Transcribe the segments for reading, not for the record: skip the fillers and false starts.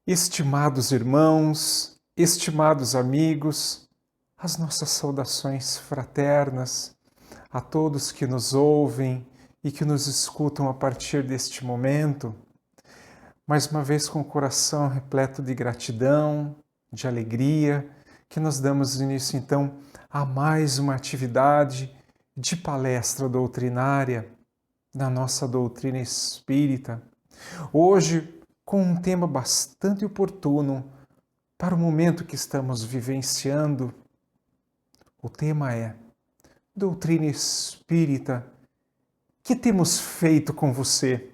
Estimados irmãos, estimados amigos, as nossas saudações fraternas a todos que nos ouvem e que nos escutam a partir deste momento, mais uma vez com o coração repleto de gratidão, de alegria, que nós damos início então a mais uma atividade de palestra doutrinária na nossa doutrina espírita. Hoje, com um tema bastante oportuno para o momento que estamos vivenciando. O tema é Doutrina Espírita. Que temos feito com você?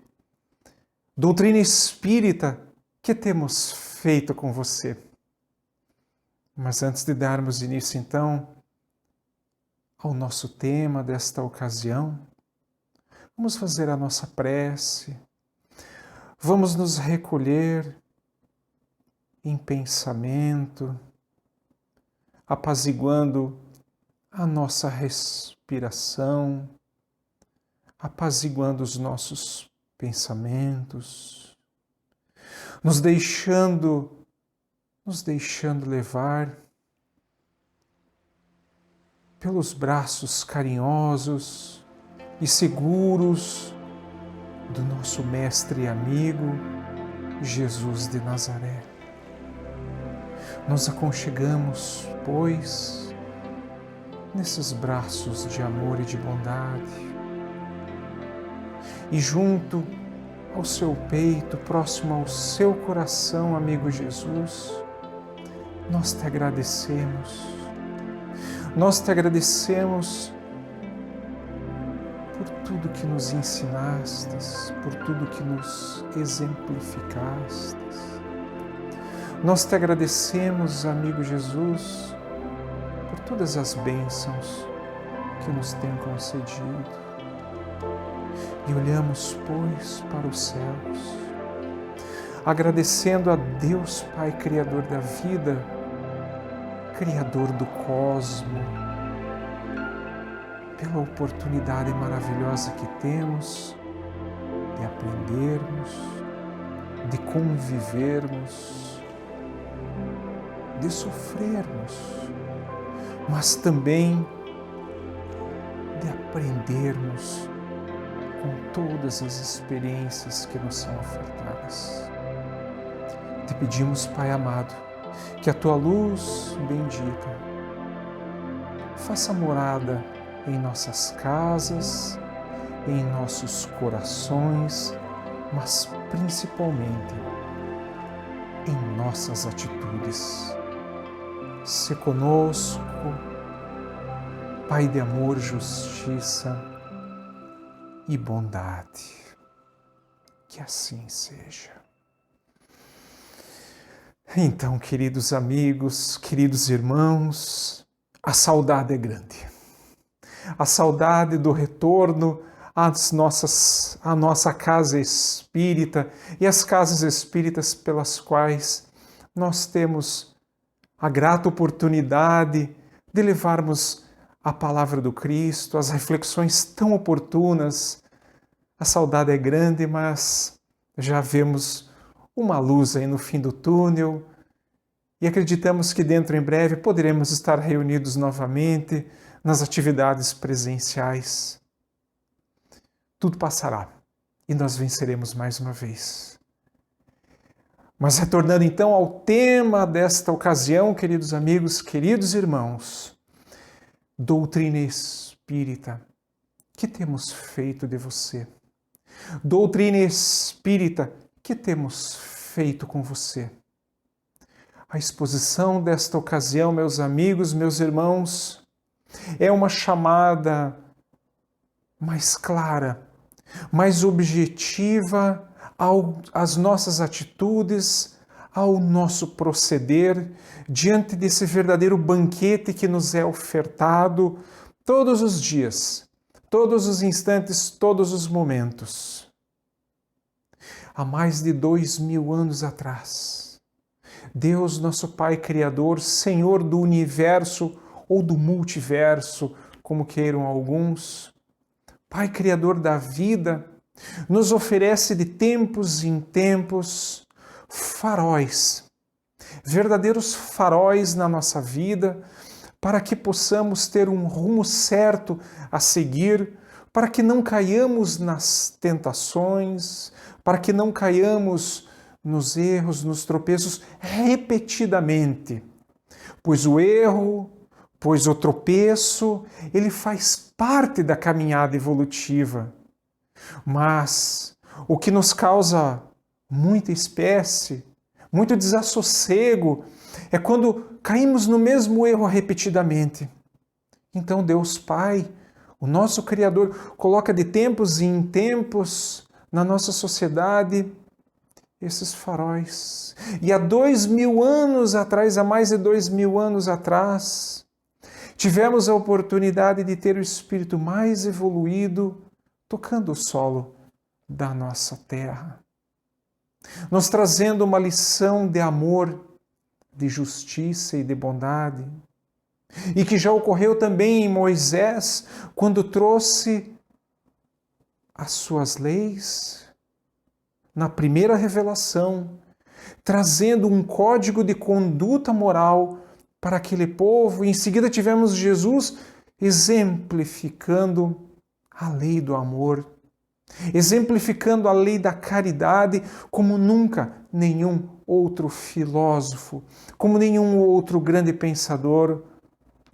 Doutrina Espírita, que temos feito com você? Mas antes de darmos início, então, ao nosso tema desta ocasião, vamos fazer a nossa prece. Vamos nos recolher em pensamento, apaziguando a nossa respiração, apaziguando os nossos pensamentos, nos deixando levar pelos braços carinhosos e seguros do nosso mestre e amigo, Jesus de Nazaré. Nos aconchegamos, pois, nesses braços de amor e de bondade, e junto ao seu peito, próximo ao seu coração, amigo Jesus, nós te agradecemos. Nós te agradecemos por tudo que nos ensinastes, por tudo que nos exemplificastes. Nós te agradecemos, amigo Jesus, por todas as bênçãos que nos tem concedido. E olhamos, pois, para os céus, agradecendo a Deus Pai, Criador da vida, Criador do cosmo, pela oportunidade maravilhosa que temos de aprendermos, de convivermos, de sofrermos, mas também de aprendermos com todas as experiências que nos são ofertadas. Te pedimos, Pai amado, que a Tua luz bendita faça morada em nossas casas, em nossos corações, mas principalmente em nossas atitudes. Se conosco, Pai de amor, justiça e bondade. Que assim seja. Então, queridos amigos, queridos irmãos, a saudade é grande. A saudade do retorno à nossa casa espírita e as casas espíritas pelas quais nós temos a grata oportunidade de levarmos a palavra do Cristo, as reflexões tão oportunas. A saudade é grande, mas já vemos uma luz aí no fim do túnel e acreditamos que dentro em breve poderemos estar reunidos novamente nas atividades presenciais. Tudo passará e nós venceremos mais uma vez. Mas retornando então ao tema desta ocasião, queridos amigos, queridos irmãos, doutrina espírita, que temos feito de você? Doutrina espírita, que temos feito com você? A exposição desta ocasião, meus amigos, meus irmãos, é uma chamada mais clara, mais objetiva às nossas atitudes, ao nosso proceder, diante desse verdadeiro banquete que nos é ofertado todos os dias, todos os instantes, todos os momentos. Há mais de 2000 anos atrás, Deus, nosso Pai Criador, Senhor do Universo ou do Multiverso, como queiram alguns, Pai Criador da vida, nos oferece de tempos em tempos faróis, verdadeiros faróis na nossa vida, para que possamos ter um rumo certo a seguir, para que não caiamos nas tentações, para que não caiamos nos erros, nos tropeços repetidamente. Pois o erro, pois o tropeço, ele faz parte da caminhada evolutiva. Mas o que nos causa muita espécie, muito desassossego, é quando caímos no mesmo erro repetidamente. Então Deus Pai, o nosso Criador, coloca de tempos em tempos na nossa sociedade esses faróis. E há 2000 anos atrás, há mais de 2000 anos atrás, tivemos a oportunidade de ter o espírito mais evoluído tocando o solo da nossa terra, nos trazendo uma lição de amor, de justiça e de bondade, e que já ocorreu também em Moisés, quando trouxe as suas leis, na primeira revelação, trazendo um código de conduta moral para aquele povo. E em seguida tivemos Jesus exemplificando a lei do amor, exemplificando a lei da caridade como nunca nenhum outro filósofo, como nenhum outro grande pensador,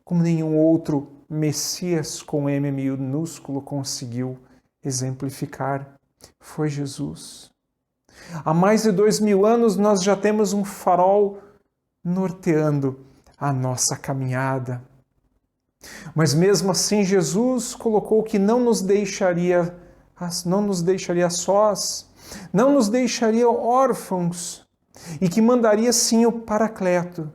como nenhum outro Messias com M minúsculo conseguiu exemplificar. Foi Jesus. Há mais de 2000 anos nós já temos um farol norteando a nossa caminhada. Mas mesmo assim Jesus colocou que não nos deixaria sós, não nos deixaria órfãos e que mandaria sim o Paracleto.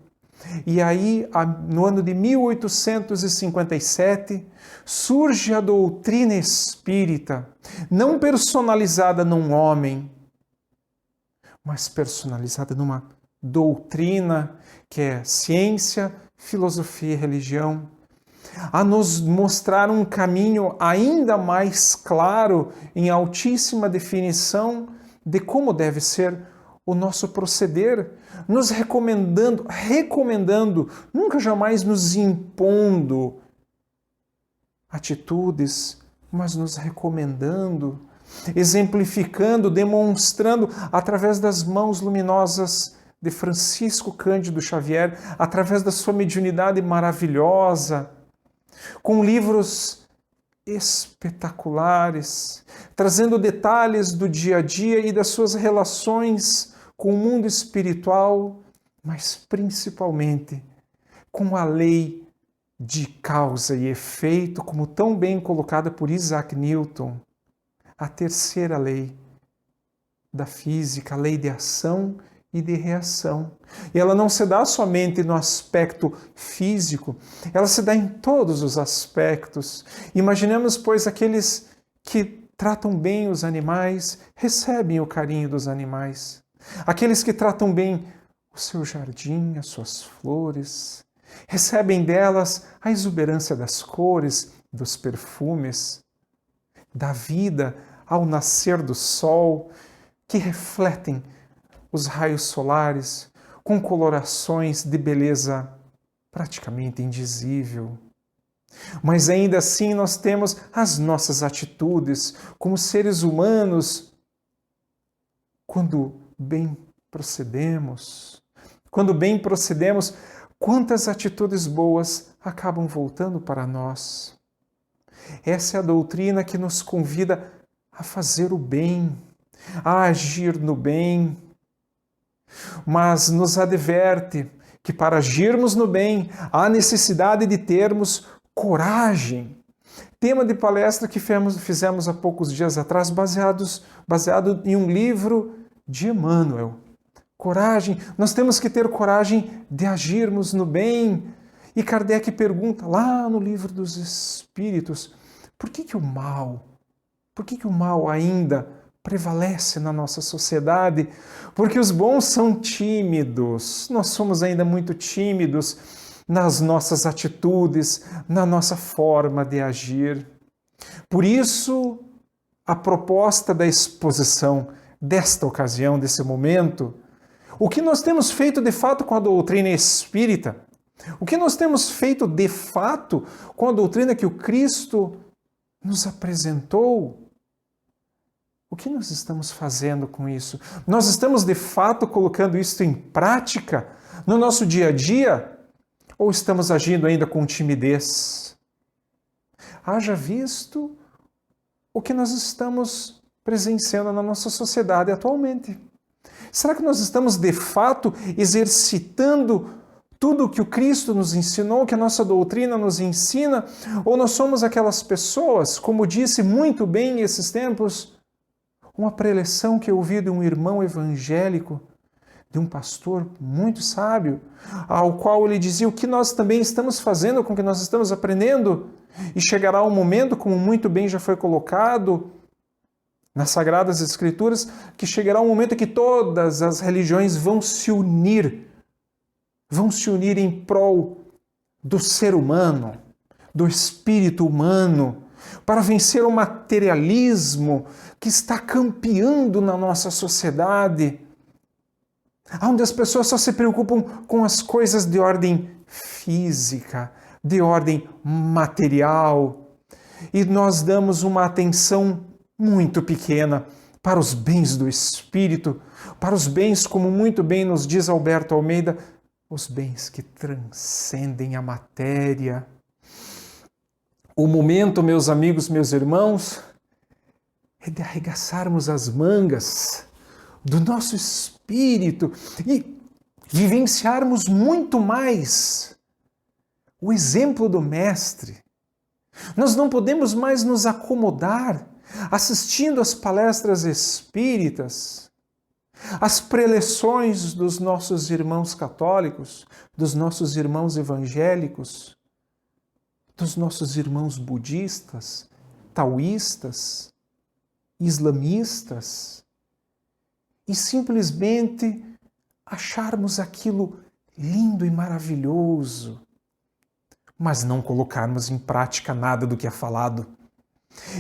E aí, no ano de 1857, surge a doutrina espírita, não personalizada num homem, mas personalizada numa doutrina que é ciência, filosofia e religião, a nos mostrar um caminho ainda mais claro, em altíssima definição, de como deve ser o nosso proceder, nos recomendando, nunca jamais nos impondo atitudes, mas nos recomendando, exemplificando, demonstrando através das mãos luminosas de Francisco Cândido Xavier, através da sua mediunidade maravilhosa, com livros espetaculares, trazendo detalhes do dia a dia e das suas relações com o mundo espiritual, mas principalmente com a lei de causa e efeito, como tão bem colocada por Isaac Newton, a terceira lei da física, a lei de ação e de reação. E ela não se dá somente no aspecto físico, ela se dá em todos os aspectos. Imaginemos, pois, aqueles que tratam bem os animais, recebem o carinho dos animais. Aqueles que tratam bem o seu jardim, as suas flores, recebem delas a exuberância das cores, dos perfumes, da vida ao nascer do sol, que refletem os raios solares com colorações de beleza praticamente indizível. Mas ainda assim nós temos as nossas atitudes como seres humanos quando bem procedemos. Quando bem procedemos, quantas atitudes boas acabam voltando para nós. Essa é a doutrina que nos convida a fazer o bem, a agir no bem, mas nos adverte que para agirmos no bem há necessidade de termos coragem. Tema de palestra que fizemos há poucos dias atrás, baseado em um livro de Emmanuel. Coragem, nós temos que ter coragem de agirmos no bem. E Kardec pergunta lá no Livro dos Espíritos, por que o mal ainda prevalece na nossa sociedade? Porque os bons são tímidos, nós somos ainda muito tímidos nas nossas atitudes, na nossa forma de agir. Por isso, a proposta da exposição desta ocasião, desse momento, O que nós temos feito de fato com a doutrina espírita? O que nós temos feito de fato com a doutrina que o Cristo nos apresentou? O que nós estamos fazendo com isso? Nós estamos de fato colocando isso em prática no nosso dia a dia? Ou estamos agindo ainda com timidez? Haja visto o que nós estamos presenciando na nossa sociedade atualmente. Será que nós estamos de fato exercitando tudo o que o Cristo nos ensinou, que a nossa doutrina nos ensina? Ou nós somos aquelas pessoas, como disse muito bem esses tempos, uma preleção que eu ouvi de um irmão evangélico, de um pastor muito sábio, ao qual ele dizia o que nós também estamos fazendo com o que nós estamos aprendendo, e chegará um momento, como muito bem já foi colocado nas Sagradas Escrituras, que chegará um momento em que todas as religiões vão se unir em prol do ser humano, do espírito humano, para vencer o materialismo que está campeando na nossa sociedade, onde as pessoas só se preocupam com as coisas de ordem física, de ordem material, e nós damos uma atenção muito pequena para os bens do espírito, para os bens, como muito bem nos diz Alberto Almeida, os bens que transcendem a matéria. O momento, meus amigos, meus irmãos, é de arregaçarmos as mangas do nosso espírito e vivenciarmos muito mais o exemplo do Mestre. Nós não podemos mais nos acomodar assistindo às palestras espíritas, às preleções dos nossos irmãos católicos, dos nossos irmãos evangélicos, dos nossos irmãos budistas, taoístas, islamistas, e simplesmente acharmos aquilo lindo e maravilhoso, mas não colocarmos em prática nada do que é falado.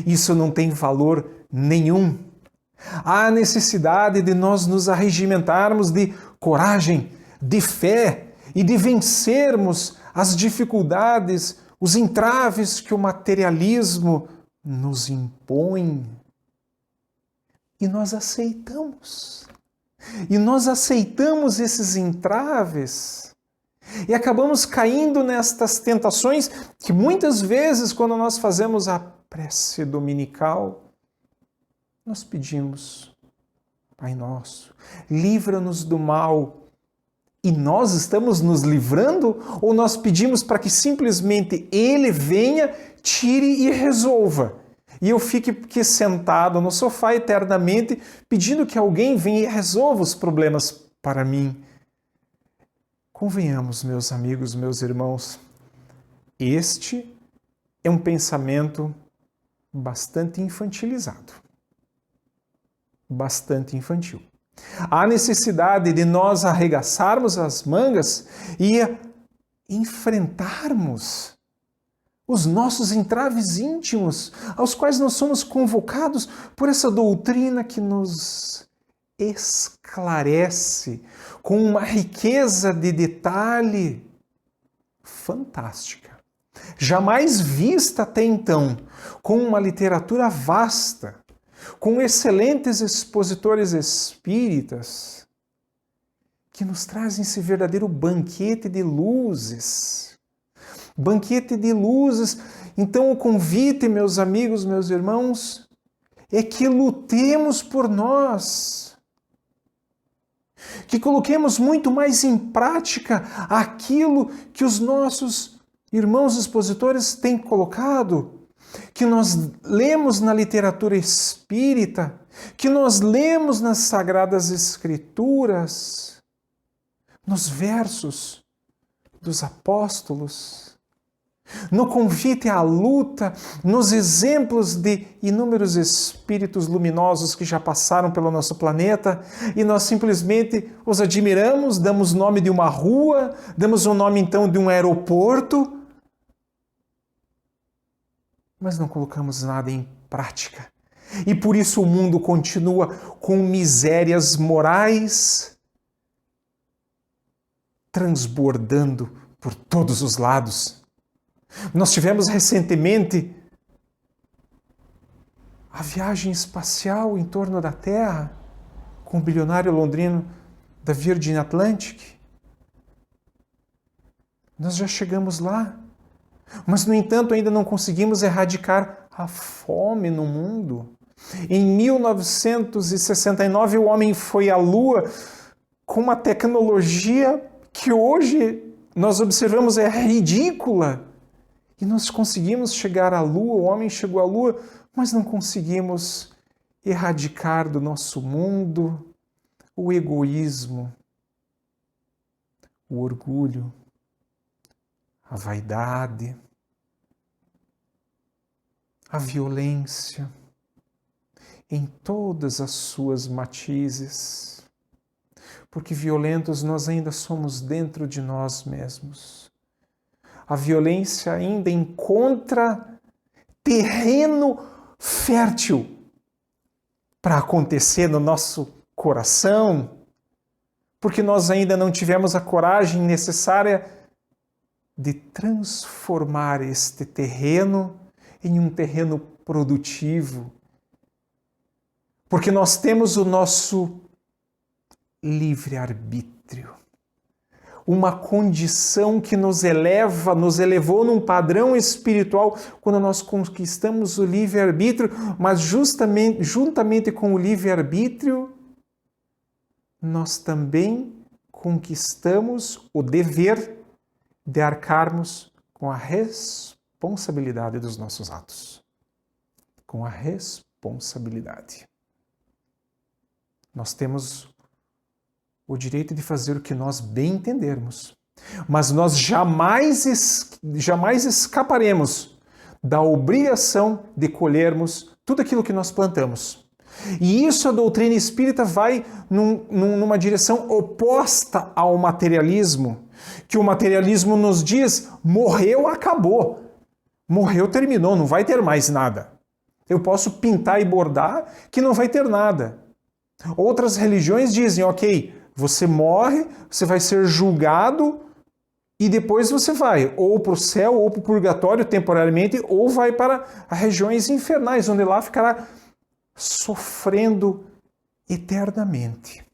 Isso não tem valor nenhum. Há necessidade de nós nos arregimentarmos de coragem, de fé e de vencermos as dificuldades, os entraves que o materialismo nos impõe. E nós aceitamos. E nós aceitamos esses entraves e acabamos caindo nestas tentações que muitas vezes, quando nós fazemos a prece dominical, nós pedimos: Pai nosso, livra-nos do mal. E nós estamos nos livrando ou nós pedimos para que simplesmente Ele venha, tire e resolva? E eu fique aqui sentado no sofá eternamente pedindo que alguém venha e resolva os problemas para mim. Convenhamos, meus amigos, meus irmãos, este é um pensamento bastante infantilizado, bastante infantil. Há necessidade de nós arregaçarmos as mangas e enfrentarmos os nossos entraves íntimos, aos quais nós somos convocados por essa doutrina que nos esclarece com uma riqueza de detalhe fantástica, jamais vista até então, com uma literatura vasta, com excelentes expositores espíritas, que nos trazem esse verdadeiro banquete de luzes. Banquete de luzes. Então o convite, meus amigos, meus irmãos, é que lutemos por nós. Que coloquemos muito mais em prática aquilo que os nossos irmãos expositores têm colocado, que nós lemos na literatura espírita, que nós lemos nas Sagradas Escrituras, nos versos dos apóstolos, no convite à luta, nos exemplos de inúmeros espíritos luminosos que já passaram pelo nosso planeta, e nós simplesmente os admiramos, damos nome de uma rua, damos o nome então de um aeroporto, mas não colocamos nada em prática. E por isso o mundo continua com misérias morais transbordando por todos os lados. Nós tivemos recentemente a viagem espacial em torno da Terra com o bilionário londrino da Virgin Atlantic. Nós já chegamos lá, mas, no entanto, ainda não conseguimos erradicar a fome no mundo. Em 1969, o homem foi à Lua com uma tecnologia que hoje nós observamos é ridícula. E nós conseguimos chegar à Lua, o homem chegou à Lua, mas não conseguimos erradicar do nosso mundo o egoísmo, o orgulho, a vaidade, a violência, em todas as suas matizes, porque violentos nós ainda somos dentro de nós mesmos. A violência ainda encontra terreno fértil para acontecer no nosso coração, porque nós ainda não tivemos a coragem necessária de transformar este terreno em um terreno produtivo. Porque nós temos o nosso livre-arbítrio. Uma condição que nos elevou num padrão espiritual quando nós conquistamos o livre-arbítrio, mas juntamente com o livre-arbítrio, nós também conquistamos o dever de arcarmos com a responsabilidade dos nossos atos. Com a responsabilidade. Nós temos o direito de fazer o que nós bem entendermos, mas nós jamais escaparemos da obrigação de colhermos tudo aquilo que nós plantamos. E isso a doutrina espírita vai numa direção oposta ao materialismo, que o materialismo nos diz, morreu, acabou. Morreu, terminou, não vai ter mais nada. Eu posso pintar e bordar que não vai ter nada. Outras religiões dizem, ok, você morre, você vai ser julgado e depois você vai ou para o céu ou para o purgatório temporariamente ou vai para as regiões infernais, onde lá ficará sofrendo eternamente.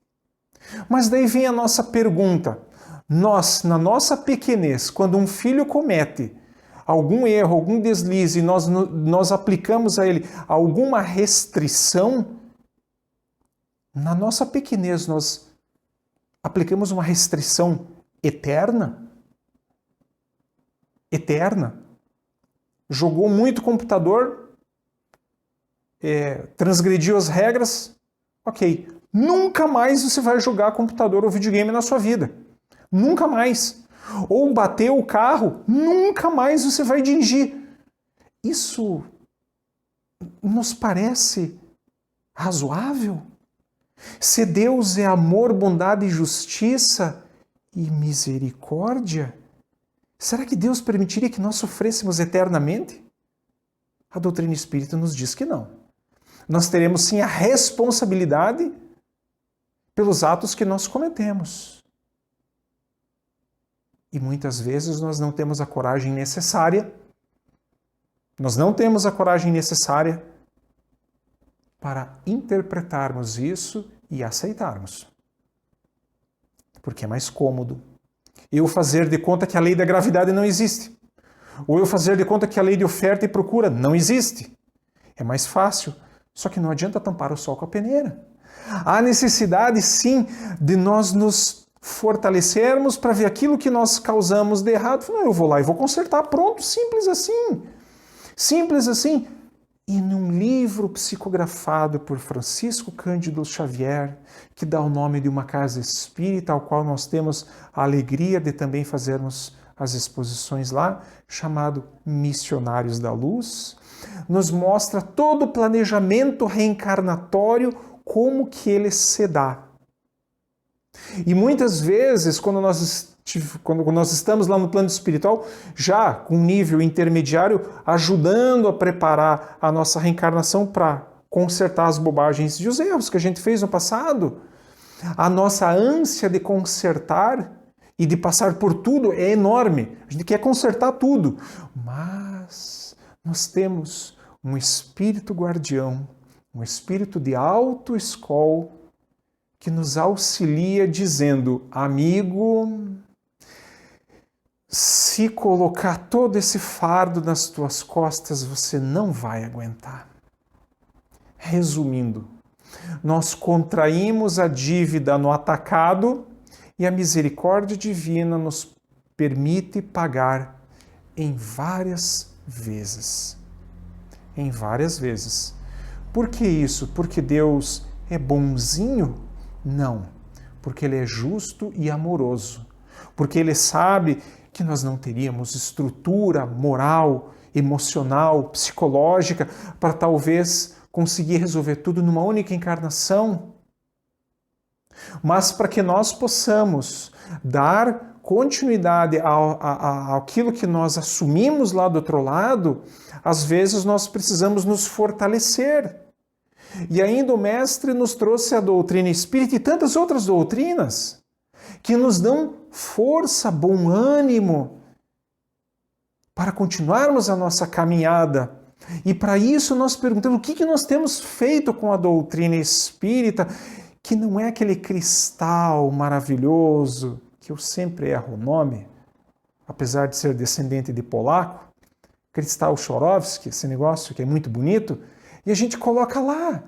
Mas daí vem a nossa pergunta. Nós, na nossa pequenez, quando um filho comete algum erro, algum deslize, e nós aplicamos a ele alguma restrição, na nossa pequenez nós aplicamos uma restrição eterna? Eterna. Jogou muito computador, transgrediu as regras, ok. Nunca mais você vai jogar computador ou videogame na sua vida. Nunca mais. Ou bateu o carro, nunca mais você vai dirigir. Isso nos parece razoável? Se Deus é amor, bondade e justiça e misericórdia, será que Deus permitiria que nós sofrêssemos eternamente? A doutrina espírita nos diz que não. Nós teremos sim a responsabilidade pelos atos que nós cometemos. E muitas vezes nós não temos a coragem necessária, para interpretarmos isso e aceitarmos. Porque é mais cômodo eu fazer de conta que a lei da gravidade não existe. Ou eu fazer de conta que a lei de oferta e procura não existe. É mais fácil, só que não adianta tampar o sol com a peneira. Há necessidade, sim, de nós nos fortalecermos para ver aquilo que nós causamos de errado. Não, eu vou lá e vou consertar, pronto, simples assim. Simples assim. E num livro psicografado por Francisco Cândido Xavier, que dá o nome de uma casa espírita, ao qual nós temos a alegria de também fazermos as exposições lá, chamado Missionários da Luz, nos mostra todo o planejamento reencarnatório, como que ele se dá. E muitas vezes, quando nós estamos lá no plano espiritual, já com nível intermediário, ajudando a preparar a nossa reencarnação para consertar as bobagens e os erros que a gente fez no passado, a nossa ânsia de consertar e de passar por tudo é enorme. A gente quer consertar tudo. Mas nós temos um espírito guardião, um espírito de autoescola que nos auxilia dizendo: amigo, se colocar todo esse fardo nas tuas costas, você não vai aguentar. Resumindo, nós contraímos a dívida no atacado e a misericórdia divina nos permite pagar em várias vezes. Em várias vezes. Por que isso? Porque Deus é bonzinho? Não. Porque Ele é justo e amoroso. Porque Ele sabe que nós não teríamos estrutura moral, emocional, psicológica para talvez conseguir resolver tudo numa única encarnação. Mas para que nós possamos dar continuidade àquilo que nós assumimos lá do outro lado, às vezes nós precisamos nos fortalecer. E ainda o Mestre nos trouxe a doutrina espírita e tantas outras doutrinas que nos dão força, bom ânimo para continuarmos a nossa caminhada. E para isso nós perguntamos o que nós temos feito com a doutrina espírita, que não é aquele cristal maravilhoso, que eu sempre erro o nome, apesar de ser descendente de polaco, cristal Swarovski, esse negócio que é muito bonito, e a gente coloca lá,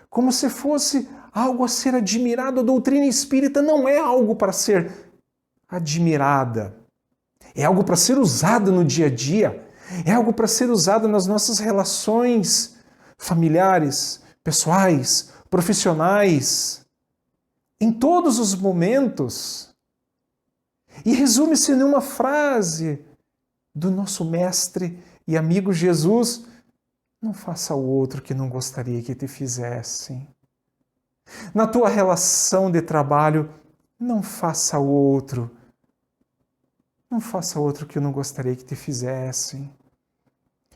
como se fosse algo a ser admirado. A doutrina espírita não é algo para ser admirada, é algo para ser usado no dia a dia, é algo para ser usado nas nossas relações familiares, pessoais, profissionais, em todos os momentos. E resume-se numa frase do nosso mestre e amigo Jesus: não faça ao outro que não gostaria que te fizessem. Na tua relação de trabalho, não faça ao outro. Não faça ao outro que eu não gostaria que te fizessem.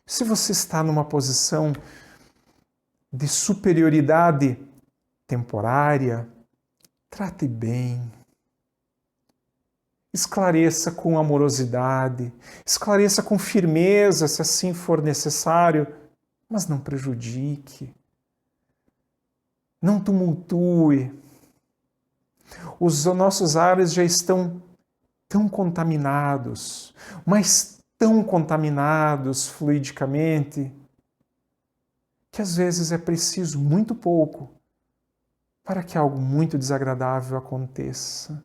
Se você está numa posição de superioridade temporária, trate bem. Esclareça com amorosidade, esclareça com firmeza, se assim for necessário, mas não prejudique. Não tumultue. Os nossos ares já estão tão contaminados, mas tão contaminados fluidicamente, que às vezes é preciso muito pouco para que algo muito desagradável aconteça.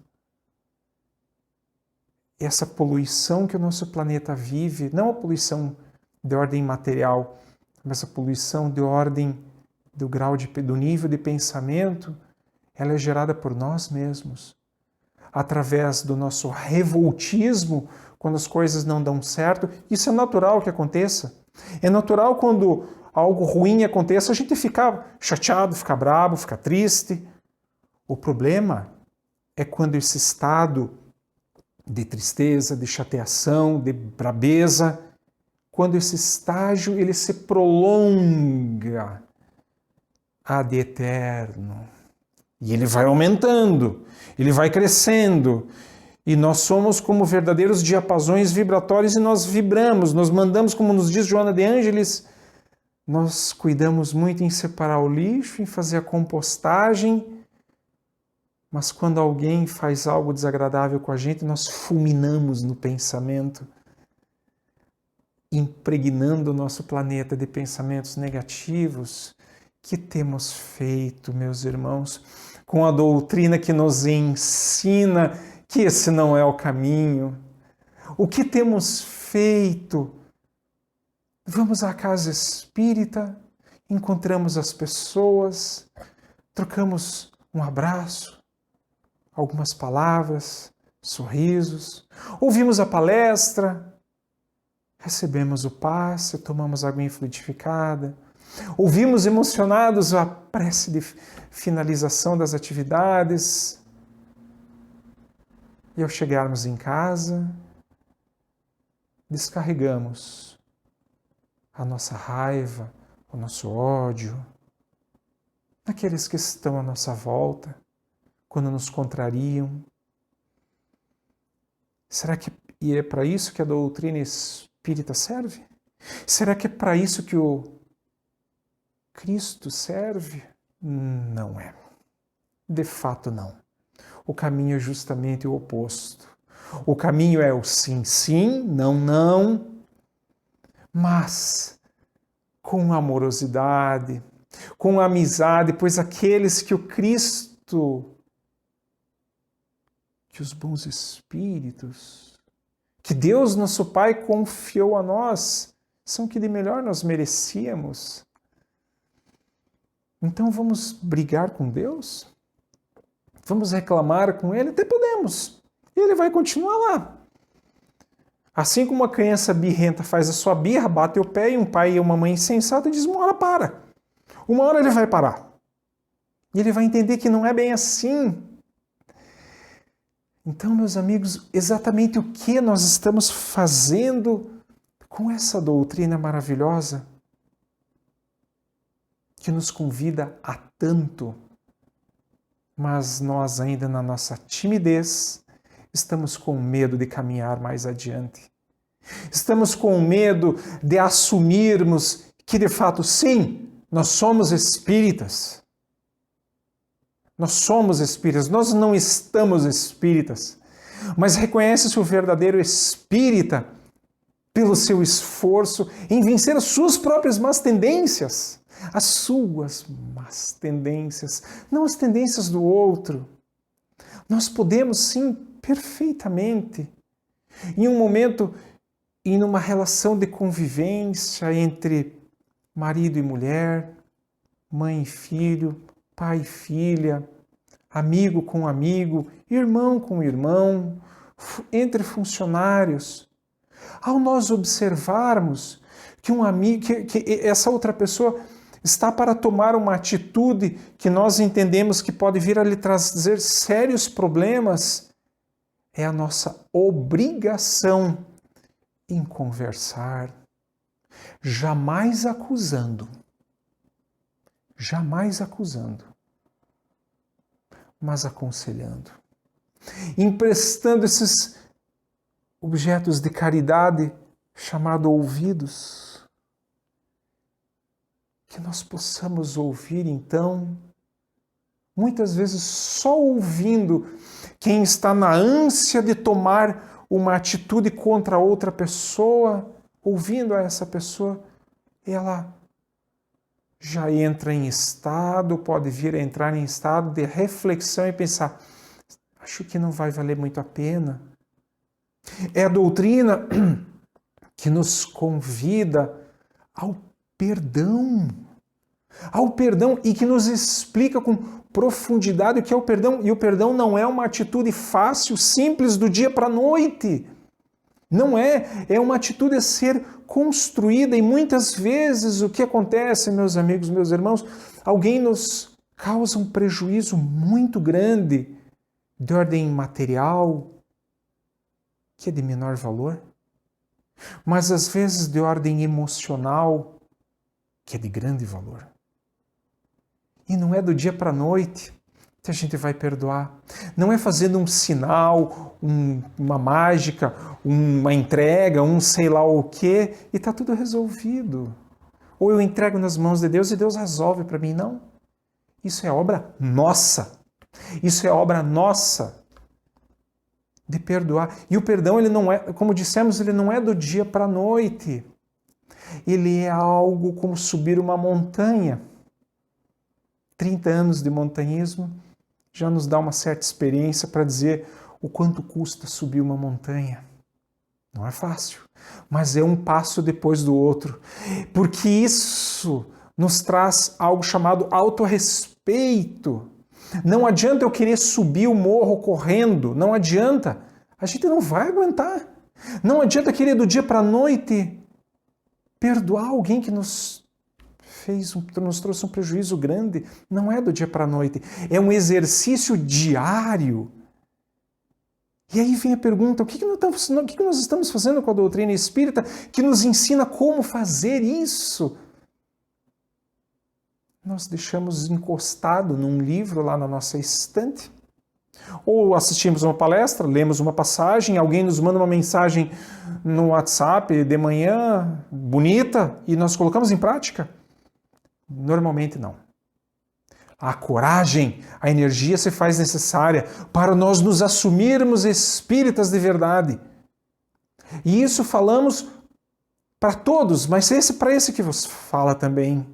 Essa poluição que o nosso planeta vive, não a poluição de ordem material, mas a poluição de ordem do grau do nível de pensamento, ela é gerada por nós mesmos, através do nosso revoltismo quando as coisas não dão certo. Isso é natural que aconteça. É natural quando algo ruim aconteça, a gente ficar chateado, ficar bravo, ficar triste. O problema é quando esse estado de tristeza, de chateação, de brabeza, quando esse estágio ele se prolonga ad eterno. E ele vai aumentando, ele vai crescendo. E nós somos como verdadeiros diapasões vibratórios e nós vibramos, nós mandamos, como nos diz Joana de Ângeles, nós cuidamos muito em separar o lixo, em fazer a compostagem, mas quando alguém faz algo desagradável com a gente, nós fulminamos no pensamento, impregnando o nosso planeta de pensamentos negativos. Que temos feito, meus irmãos, com a doutrina que nos ensina que esse não é o caminho? O que temos feito? Vamos à casa espírita, encontramos as pessoas, trocamos um abraço, algumas palavras, sorrisos, ouvimos a palestra, recebemos o passe, tomamos água fluidificada, ouvimos emocionados a prece de finalização das atividades. E ao chegarmos em casa, descarregamos a nossa raiva, o nosso ódio, naqueles que estão à nossa volta, quando nos contrariam. Será que é para isso que a doutrina espírita serve? Será que é para isso que o Cristo serve? Não é. De fato, não. O caminho é justamente o oposto. O caminho é o sim, sim, não, não, mas com amorosidade, com amizade, pois aqueles que o Cristo, que os bons espíritos, que Deus nosso Pai confiou a nós, são que de melhor nós merecíamos. Então vamos brigar com Deus? Vamos reclamar com Ele? Até podemos. E Ele vai continuar lá. Assim como uma criança birrenta faz a sua birra, bate o pé, e um pai e uma mãe insensata diz, uma hora para. Uma hora ele vai parar. E ele vai entender que não é bem assim. Então, meus amigos, exatamente o que nós estamos fazendo com essa doutrina maravilhosa que nos convida a tanto, mas nós ainda na nossa timidez estamos com medo de caminhar mais adiante. Estamos com medo de assumirmos que, de fato, sim, nós somos espíritas. Nós somos espíritas, nós não estamos espíritas. Mas reconhece-se o verdadeiro espírita pelo seu esforço em vencer as suas próprias más tendências. As suas más tendências, não as tendências do outro. Nós podemos, sim, perfeitamente, em um momento e numa relação de convivência entre marido e mulher, mãe e filho, pai e filha, amigo com amigo, irmão com irmão, entre funcionários, ao nós observarmos que um amigo, que essa outra pessoa está para tomar uma atitude que nós entendemos que pode vir a lhe trazer sérios problemas, é a nossa obrigação em conversar, jamais acusando, mas aconselhando, emprestando esses objetos de caridade chamados ouvidos, que nós possamos ouvir então, muitas vezes só ouvindo quem está na ânsia de tomar uma atitude contra outra pessoa, ouvindo a essa pessoa, ela já entra em estado, pode vir a entrar em estado de reflexão e pensar, acho que não vai valer muito a pena. É a doutrina que nos convida ao perdão e que nos explica com profundidade o que é o perdão. E o perdão não é uma atitude fácil, simples, do dia para a noite. Não é uma atitude a ser construída e muitas vezes o que acontece, meus amigos, meus irmãos, alguém nos causa um prejuízo muito grande de ordem material, que é de menor valor, mas às vezes de ordem emocional, que é de grande valor. E não é do dia para a noite que a gente vai perdoar. Não é fazendo um sinal, uma mágica, uma entrega, um sei lá o quê, e está tudo resolvido. Ou eu entrego nas mãos de Deus e Deus resolve para mim. Não. Isso é obra nossa. Isso é obra nossa de perdoar. E o perdão, ele não é, como dissemos, ele não é do dia para a noite. Ele é algo como subir uma montanha. 30 anos de montanhismo já nos dá uma certa experiência para dizer o quanto custa subir uma montanha. Não é fácil, mas é um passo depois do outro, porque isso nos traz algo chamado autorrespeito. Não adianta eu querer subir o morro correndo, não adianta, a gente não vai aguentar. Não adianta querer do dia para a noite perdoar alguém que nos trouxe um prejuízo grande. Não é do dia para a noite, é um exercício diário. E aí vem a pergunta, o que nós estamos fazendo com a doutrina espírita que nos ensina como fazer isso? Nós deixamos encostado num livro lá na nossa estante, Ou assistimos uma palestra, lemos uma passagem, alguém nos manda uma mensagem no WhatsApp de manhã, bonita, e nós colocamos em prática? Normalmente não. A coragem, a energia se faz necessária para nós nos assumirmos espíritas de verdade. E isso falamos para todos, mas para esse que vos fala também.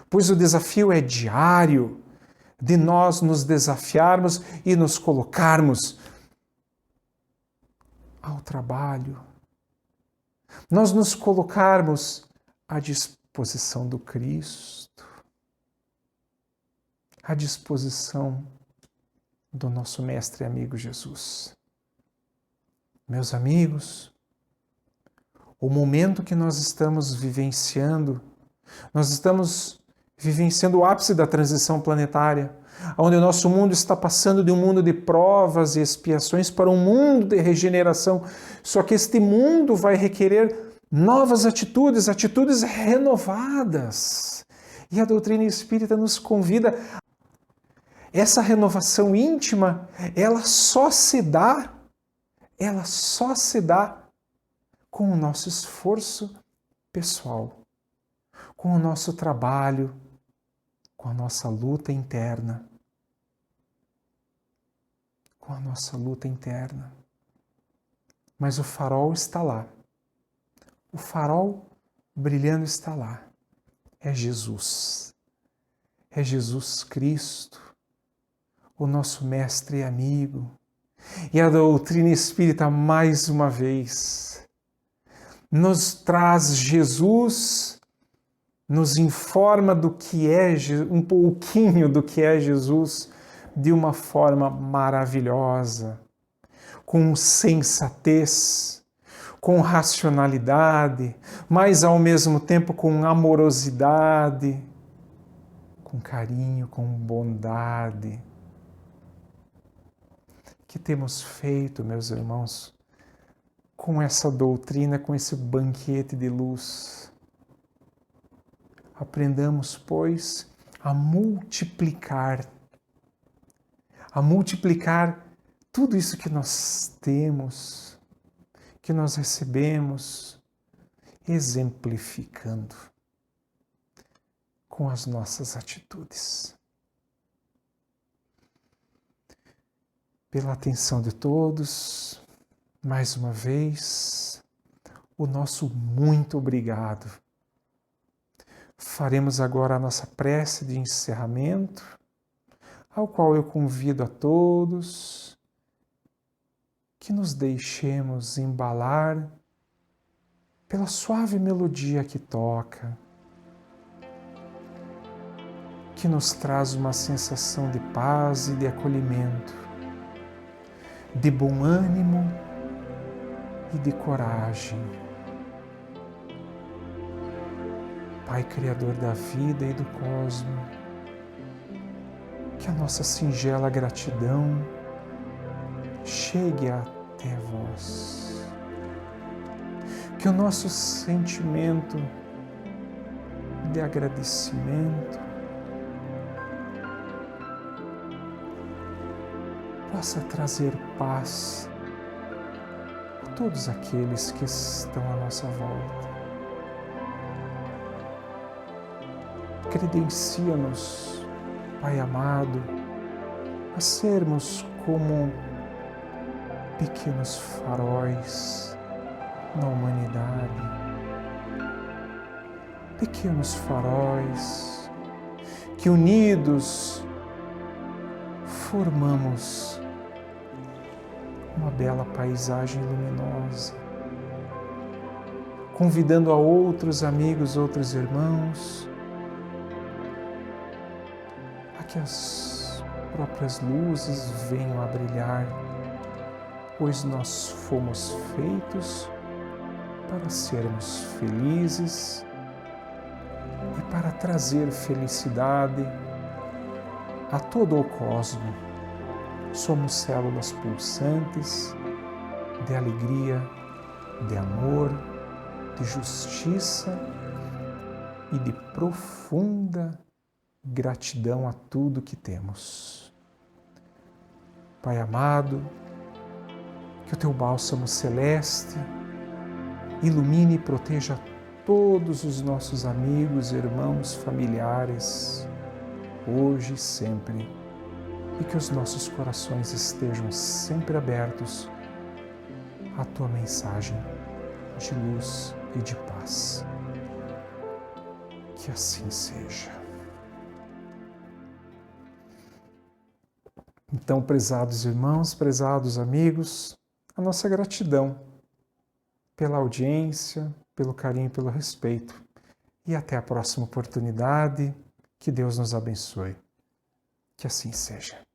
Pois o desafio é diário, de nós nos desafiarmos e nos colocarmos ao trabalho. Nós nos colocarmos à disposição do Cristo, à disposição do nosso mestre e amigo Jesus. Meus amigos, o momento que nós estamos vivenciando o ápice da transição planetária, onde o nosso mundo está passando de um mundo de provas e expiações para um mundo de regeneração. Só que este mundo vai requerer novas atitudes, atitudes renovadas. E a doutrina espírita nos convida. Essa renovação íntima, ela só se dá com o nosso esforço pessoal, com o nosso trabalho, com a nossa luta interna. Com a nossa luta interna. Mas o farol está lá. O farol brilhando está lá. É Jesus. É Jesus Cristo, o nosso mestre e amigo. E a doutrina espírita, mais uma vez, nos traz Jesus, nos informa do que é, um pouquinho do que é Jesus, de uma forma maravilhosa, com sensatez, com racionalidade, mas ao mesmo tempo com amorosidade, com carinho, com bondade. Que temos feito, meus irmãos, com essa doutrina, com esse banquete de luz? Aprendamos, pois, a multiplicar tudo isso que nós temos, que nós recebemos, exemplificando com as nossas atitudes. Pela atenção de todos, mais uma vez, o nosso muito obrigado. Faremos agora a nossa prece de encerramento, ao qual eu convido a todos que nos deixemos embalar pela suave melodia que toca, que nos traz uma sensação de paz e de acolhimento, de bom ânimo e de coragem. Pai Criador da vida e do cosmo, que a nossa singela gratidão chegue até vós. Que o nosso sentimento de agradecimento possa trazer paz a todos aqueles que estão à nossa volta. Credencia-nos, Pai amado, a sermos como pequenos faróis na humanidade. Pequenos faróis que unidos formamos uma bela paisagem luminosa, convidando a outros amigos, outros irmãos, a que as próprias luzes venham a brilhar, pois nós fomos feitos para sermos felizes e para trazer felicidade a todo o cosmo. Somos células pulsantes de alegria, de amor, de justiça e de profunda gratidão a tudo que temos. Pai amado, que o teu bálsamo celeste ilumine e proteja todos os nossos amigos, irmãos, familiares, hoje e sempre, e que os nossos corações estejam sempre abertos à tua mensagem de luz e de paz. Que assim seja. Então, prezados irmãos, prezados amigos, a nossa gratidão pela audiência, pelo carinho, pelo respeito. E até a próxima oportunidade. Que Deus nos abençoe. Que assim seja.